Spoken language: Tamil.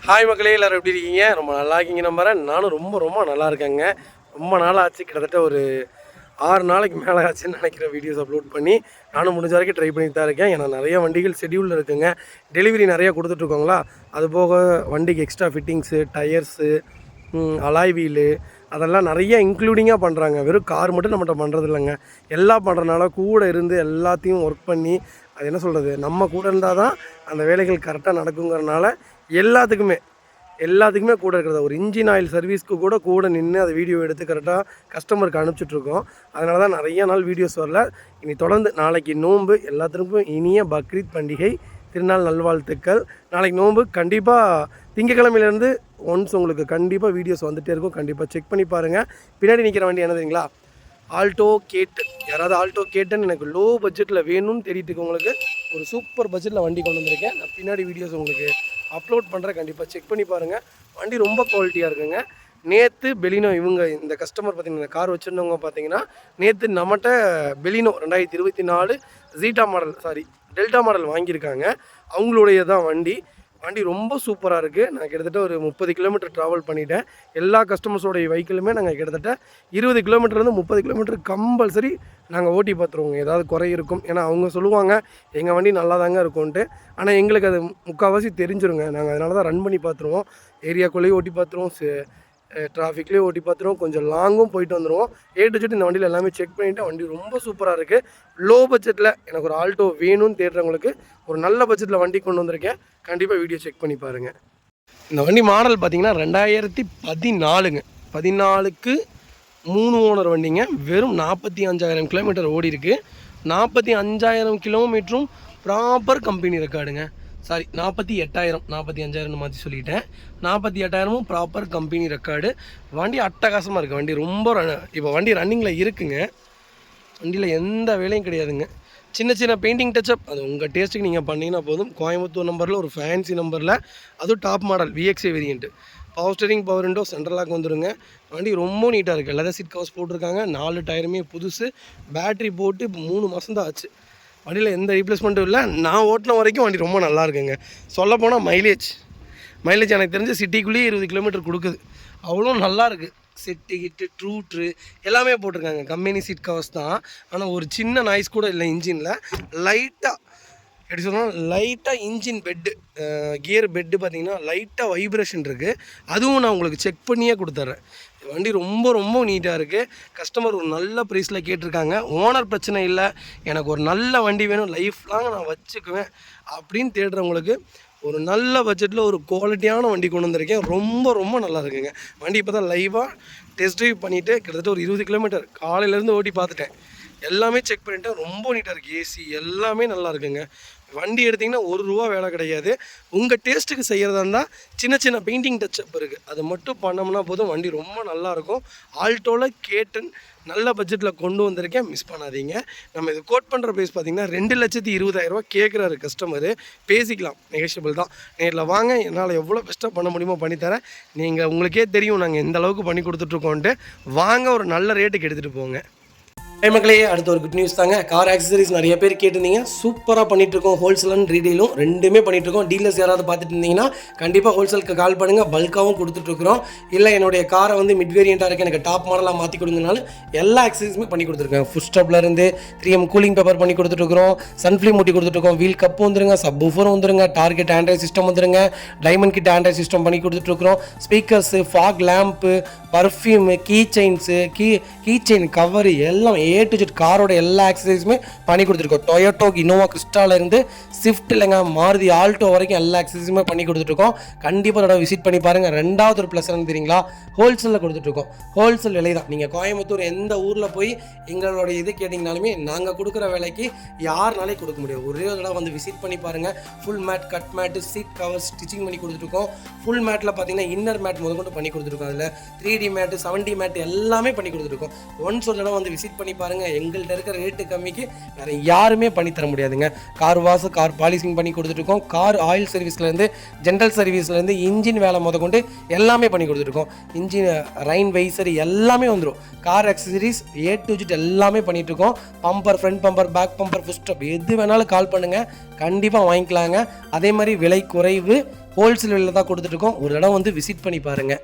ஹாய் மக்களே, எல்லோரும் எப்படி இருக்கீங்க? ரொம்ப நல்லா இருக்கீங்க நம்புறேன். நானும் ரொம்ப நல்லா இருக்கேங்க. ரொம்ப நாள் ஆச்சு, கிட்டத்தட்ட ஒரு 6 நாளைக்கு மேலே ஆச்சுன்னு நினைக்கிற வீடியோஸ் அப்லோட் பண்ணி. நானும் முடிஞ்ச வரைக்கும் ட்ரை பண்ணி தான் இருக்கேன். ஏன்னா நிறைய வண்டிகள் ஷெட்யூலில் இருக்குங்க. டெலிவரி நிறையா கொடுத்துட்ருக்கோங்களா, அது போக வண்டிக்கு extra fittings, tyres, alloy wheel அதெல்லாம் நிறைய இன்க்ளூடிங்காக பண்ணுறாங்க. வெறும் கார் மட்டும் நம்மகிட்ட பண்ணுறது இல்லைங்க. எல்லாம் பண்ணுறதுனால கூட இருந்து எல்லாத்தையும் ஒர்க் பண்ணி, அது என்ன சொல்கிறது, நம்ம கூட இருந்தால் தான் அந்த வேலைகள் கரெக்டாக நடக்குங்கிறனால எல்லாத்துக்குமே கூட இருக்கிறத ஒரு இன்ஜின் ஆயில் சர்வீஸ்க்கு கூட நின்று அதை வீடியோ எடுத்து கரெக்டாக கஸ்டமருக்கு அனுப்பிச்சிட்ருக்கோம். அதனால தான் நிறைய நாள் வீடியோஸ் வரல. இனி தொடர்ந்து நாளைக்கு நோன்பு, எல்லாத்துக்கும் இனிய பக்ரீத் பண்டிகை திருநாள் நல்வாழ்த்துக்கள். நாளைக்கு நோன்பு. கண்டிப்பாக திங்கக்கிழமையிலேருந்து ஒன்ஸ் உங்களுக்கு கண்டிப்பாக வீடியோஸ் வந்துகிட்டே இருக்கும். கண்டிப்பாக செக் பண்ணி பாருங்கள். பின்னாடி நிற்கிற வண்டி என்ன தெரியுங்களா? ஆல்டோ கேட்டன். யாராவது ஆல்டோ கேட்டன் எனக்கு லோ பட்ஜெட்டில் வேணும்னு தேடிட்டு இருக்கவங்களுக்கு ஒரு சூப்பர் பட்ஜெட்டில் வண்டி கொண்டு வந்திருக்கேன். நான் பின்னாடி வீடியோஸ் உங்களுக்கு அப்லோட் பண்ணுறேன். கண்டிப்பாக செக் பண்ணி பாருங்கள். வண்டி ரொம்ப குவாலிட்டியாக இருக்குங்க. நேற்று பெலினோ, இவங்க இந்த கஸ்டமர் பார்த்திங்கன்னா, கார் வச்சுருந்தவங்க பார்த்தீங்கன்னா, நேற்று நம்மகிட்ட பெலினோ 2024 டெல்டா மாடல் வாங்கியிருக்காங்க. அவங்களுடைய தான் வண்டி ரொம்ப சூப்பராக இருக்குது. நான் கிட்டத்தட்ட ஒரு 30 கிலோமீட்டர் ட்ராவல் பண்ணிட்டேன். எல்லா கஸ்டமர்ஸோடைய வெஹிக்கிளுமே நாங்கள் கிட்டத்தட்ட 20 கிலோமீட்டர்லேருந்து 30 கிலோமீட்டர் கம்பல்சரி நாங்கள் ஓட்டி பார்த்துருவோங்க. ஏதாவது குறை இருக்கும். ஏன்னா அவங்க சொல்லுவாங்க எங்கள் வண்டி நல்லா தாங்க இருக்கும்ன்ட்டு. ஆனால் எங்களுக்கு அது முக்கால்வாசி தெரிஞ்சிருங்க. நாங்கள் அதனால தான் ரன் பண்ணி பார்த்துருவோம். ஏரியாக்குள்ளேயும் ஓட்டி பார்த்துருவோம், டிராஃபிக்லேயே ஓட்டி பார்த்துருவோம், கொஞ்சம் லாங்கும் போயிட்டு வந்துடுவோம். இந்த வண்டியில் எல்லாமே செக் பண்ணிவிட்டு வண்டி ரொம்ப சூப்பராக இருக்குது. லோ பட்ஜெட்டில் எனக்கு ஒரு ஆல்டோ வேணும்னு தேடுறவங்களுக்கு ஒரு நல்ல பட்ஜெட்டில் வண்டி கொண்டு வந்திருக்கேன். கண்டிப்பாக வீடியோ செக் பண்ணி பாருங்கள். இந்த வண்டி மாடல் பார்த்திங்கன்னா 2014ங்க. 14க்கு 3 ஓனர் வண்டிங்க. வெறும் 45,000 கிலோமீட்டர் ஓடி இருக்குது. 45,000 கிலோமீட்டரும் ப்ராப்பர் கம்பெனி ரெக்கார்டுங்க. 45,000 மாற்றி சொல்லிட்டேன். 48,000 ப்ராப்பர் கம்பெனி ரெக்கார்டு. வண்டி அட்டகாசமாக இருக்குது. வண்டி ரொம்ப இப்போ வண்டி ரன்னிங்கில் இருக்குங்க. வண்டியில் எந்த வேலையும் கிடையாதுங்க. சின்ன பெயிண்டிங் டச்சப் அது உங்கள் டேஸ்ட்டுக்கு நீங்கள் பண்ணிங்கன்னா போதும். கோயம்புத்தூர் நம்பரில் ஒரு ஃபேன்சி நம்பரில், அதுவும் top model VXA variant. Power steering, power window, central lock வந்துடுங்க. வண்டி ரொம்ப நீட்டாக இருக்குது. லெதர் சீட் கவர்ஸ் போட்டிருக்காங்க. 4 டயருமே புதுசு. பேட்ரி போட்டு 3 மாதம் தான் ஆச்சு. வண்டியில் எந்த ரீப்ளேஸ்மெண்ட்டும் இல்லை. நான் ஓட்டின வரைக்கும் வண்டி ரொம்ப நல்லா இருக்குங்க. சொல்லப்போனால் மைலேஜ் எனக்கு தெரிஞ்ச சிட்டிக்குள்ளேயே 20 கிலோமீட்டர் கொடுக்குது. அவ்வளோ நல்லா இருக்குது. செட்டு கிட்டு ட்ரூட்ரு எல்லாமே போட்டிருக்காங்க. கம்பெனி சீட் கவர்ஸ் தான். ஆனால் ஒரு சின்ன நாய்ஸ் கூட இல்லை இன்ஜினில். லைட்டாக இன்ஜின் பெட்டு, கியர் பெட்டு பார்த்திங்கன்னா லைட்டாக வைப்ரேஷன் இருக்குது. அதுவும் நான் உங்களுக்கு செக் பண்ணியே கொடுத்துட்றேன். வண்டி ரொம்ப நீட்டாக இருக்குது. கஸ்டமர் ஒரு நல்ல ப்ரைஸில் கேட்டிருக்காங்க. ஓனர் பிரச்சனை இல்லை, எனக்கு ஒரு நல்ல வண்டி வேணும், லைஃப் லாங் நான் வச்சுக்குவேன் அப்படின்னு தேடுறவங்களுக்கு ஒரு நல்ல பட்ஜெட்டில் ஒரு குவாலிட்டியான வண்டி கொண்டு வந்திருக்கேன். ரொம்ப நல்லா இருக்குங்க. வண்டி இப்போ தான் லைவாக டெஸ்ட் ட்ரைவ் பண்ணிவிட்டு கிட்டத்தட்ட ஒரு 20 கிலோமீட்டர் காலையிலேருந்து ஓட்டி பார்த்துட்டேன். எல்லாமே செக் பண்ணிவிட்டேன். ரொம்ப நீட்டாக இருக்குது. ஏசி எல்லாமே நல்லா இருக்குங்க. வண்டி எடுத்திங்கன்னா ₹1 வேலை கிடையாது. உங்கள் டேஸ்ட்டுக்கு செய்கிறதா இருந்தால் சின்ன பெயிண்டிங் டச்சப் இருக்குது. அது மட்டும் பண்ணோம்னா போதும். வண்டி ரொம்ப நல்லாயிருக்கும். ஆல்டோவில் கேட்டன் நல்ல பட்ஜெட்டில் கொண்டு வந்திருக்கேன். மிஸ் பண்ணாதீங்க. நம்ம இது கோட் பண்ணுற ப்ரைஸ் பார்த்திங்கன்னா ₹2,20,000 கேட்குறாரு கஸ்டமரு. பேசிக்கலாம், நெகோஷியபிள் தான். நேரில் வாங்க, என்னால் எவ்வளோ பெஸ்ட்டாக பண்ண முடியுமோ பண்ணித்தரேன். நீங்கள் உங்களுக்கே தெரியும் நாங்கள் எந்த அளவுக்கு பண்ணி கொடுத்துட்ருக்கோன்ட்டு. வாங்க, ஒரு நல்ல ரேட்டுக்கு எடுத்துகிட்டு போங்க. மக்களே, அடுத்த ஒரு குட் நியூஸ் தாங்க. கார் ஆக்சசரிஸ் நிறைய பேர் கேட்டிருந்தீங்க. சூப்பராக பண்ணிகிட்ருக்கோம். ஹோல்சேல் அண்ட் ரீடெயிலும் ரெண்டுமே பண்ணிகிட்ருக்கோம். டீலர்ஸ் யாராவது பார்த்துட்டு இருந்தீங்கன்னா கண்டிப்பாக ஹோல்சேலுக்கு கால் பண்ணுங்கள். பல்காகவும் கொடுத்துட்ருக்குறோம். இல்லை என்னுடைய காரை வந்து மிட் வேரியண்ட்டாக இருக்குது, எனக்கு டாப் மாடலாக மாற்றி கொடுங்கனாலும் எல்லா ஆக்சசரிஸுமே பண்ணி கொடுத்துருக்கேன். ஃபுட் ஸ்டாப்லேருந்து 3M கூலிங் பேப்பர் பண்ணி கொடுத்துட்ருக்குறோம். சன்ஃப்ளீம் ஊட்டி கொடுத்துட்ருக்கோம். வீல் கப்பு வந்துருங்க, சப் ஊஃபரும் வந்துருங்க, டார்கெட் ஆண்ட்ராய்ட் சிஸ்டம் வந்துருங்க, டைமண்ட் கிட் ஆண்ட்ராய்ட் சிஸ்டம் பண்ணி கொடுத்துட்ருக்குறோம். Speakers, fog lamp, perfume, key chain cover எல்லாம் A to Z காரோட எல்லா ஆக்சசரிஸுமே பண்ணி கொடுத்துருக்கோம். டொயோட்டோ, இனோவா கிறிஸ்டாலேருந்து ஸ்விஃப்ட் இல்லைங்க, மாருதி ஆல்டோ வரைக்கும் எல்லா ஆக்சசரிஸுமே பண்ணி கொடுத்துட்ருக்கோம். கண்டிப்பாக அதோட விசிட் பண்ணி பாருங்கள். ரெண்டாவது ஒரு ப்ளஸ் என்ன தெரியுங்களா? ஹோல்சேலில் கொடுத்துட்ருக்கோம். ஹோல்சேல் விலை தான். நீங்கள் கோயம்புத்தூர் எந்த ஊரில் போய் எங்களோட இது கேட்டிங்கனாலுமே நாங்கள் கொடுக்குற விலைக்கு யாருனாலே கொடுக்க முடியும். ஒரே ஒரு தடவை வந்து விசிட் பண்ணி பாருங்கள். Full mat, cut mat, seat cover stitching பண்ணி கொடுத்துருக்கோம். ஃபுல் மேட்டில் பார்த்தீங்கன்னா இன்னர் மேட் முதற்கொண்டு பண்ணி கொடுத்துருக்கோம். அதில் 3D மேட்டு, 7D மேட்டு எல்லாமே பண்ணி கொடுத்துருக்கோம். ஒன்ஸ் ஒரு தடவை வந்து விசிட் பண்ணி பாருங்கள். எங்கள்கிட்ட இருக்கிற ரேட்டு கம்மிக்கு வேறு யாருமே பண்ணி தர முடியாதுங்க. கார் வாஷ், கார் பாலிசிங் பண்ணி கொடுத்துட்ருக்கோம். கார் ஆயில் சர்வீஸ்லேருந்து, ஜென்ரல் சர்வீஸ்லேருந்து, இன்ஜின் வேலை முதற்கொண்டு எல்லாமே பண்ணி கொடுத்துட்ருக்கோம். இன்ஜின் ரைன் வைசர் எல்லாமே வந்துடும். Car accessories A to Z எல்லாமே பண்ணிகிட்ருக்கோம். Bumper, front bumper, back bumper, foot step எது வேணாலும் கால் பண்ணுங்கள். கண்டிப்பாக வாங்கிக்கலாங்க. அதே மாதிரி விலை குறைவு, ஹோல்சேல் விலையில் தான் கொடுத்துட்ருக்கோம். ஒரு இடம் வந்து விசிட் பண்ணி பாருங்கள்.